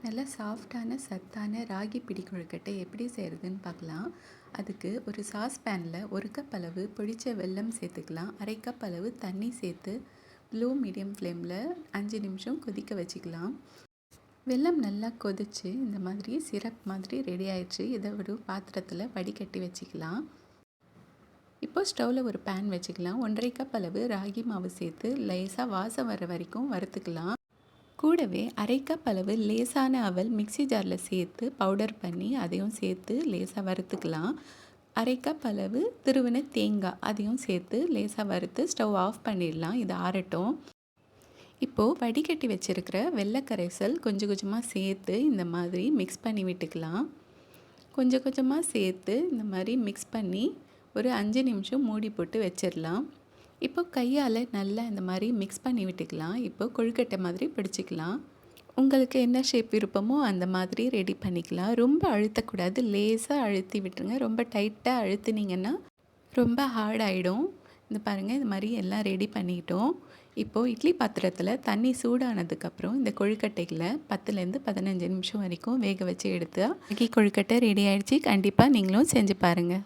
நல்ல சாஃப்டான சத்தான ராகி பிடி கொழுக்கட்டை எப்படி செய்கிறதுன்னு பார்க்கலாம். அதுக்கு ஒரு சாஸ்பேனில் 1 கப் அளவு பொடிச்ச வெல்லம் சேர்த்துக்கலாம். 1/2 கப் அளவு தண்ணி சேர்த்து லோ மீடியம் ஃப்ளேமில் 5 நிமிஷம் கொதிக்க வச்சுக்கலாம். வெல்லம் நல்லா கொதித்து இந்த மாதிரி சிரப் மாதிரி ரெடி ஆயிடுச்சு. இதை ஒரு பாத்திரத்தில் வடிகட்டி வச்சுக்கலாம். இப்போ ஸ்டவ்வில் ஒரு பேன் வச்சுக்கலாம். 1/2 கப் அளவு ராகி மாவு சேர்த்து லேசாக வாசம் வர வரைக்கும் வறுத்துக்கலாம். கூடவே 1/2 கப் அளவு லேசான அவல் மிக்ஸி ஜாரில் சேர்த்து பவுடர் பண்ணி அதையும் சேர்த்து லேசாக வறுத்துக்கலாம். 1/2 கப் அளவு துருவின தேங்காய் அதையும் சேர்த்து லேசாக வறுத்து ஸ்டவ் ஆஃப் பண்ணிடலாம். இது ஆறட்டும். இப்போது வடிகட்டி வச்சுருக்கிற வெள்ளை கரைசல் கொஞ்சம் கொஞ்சமாக சேர்த்து இந்த மாதிரி மிக்ஸ் பண்ணி விட்டுக்கலாம். கொஞ்சம் கொஞ்சமாக சேர்த்து இந்த மாதிரி மிக்ஸ் பண்ணி ஒரு 5 நிமிஷம் மூடி போட்டு வச்சிடலாம். இப்போ கையால் நல்லா இந்த மாதிரி மிக்ஸ் பண்ணி விட்டுக்கலாம். இப்போ கொழுக்கட்டை மாதிரி பிடிச்சிக்கலாம். உங்களுக்கு என்ன ஷேப் விருப்பமோ அந்த மாதிரி ரெடி பண்ணிக்கலாம். ரொம்ப அழுத்தக்கூடாது, லேசாக அழுத்தி விட்டுருங்க. ரொம்ப டைட்டாக அழுத்தினீங்கன்னா ரொம்ப ஹார்ட் ஆகிடும். இந்த பாருங்கள், இந்த மாதிரி எல்லாம் ரெடி பண்ணிட்டோம். இப்போது இட்லி பாத்திரத்தில் தண்ணி சூடானதுக்கப்புறம் இந்த கொழுக்கட்டைகளை 10லேருந்து 15 நிமிஷம் வரைக்கும் வேக வச்சு எடுத்தால் கொழுக்கட்டை ரெடி ஆகிடுச்சு. கண்டிப்பாக நீங்களும் செஞ்சு பாருங்கள்.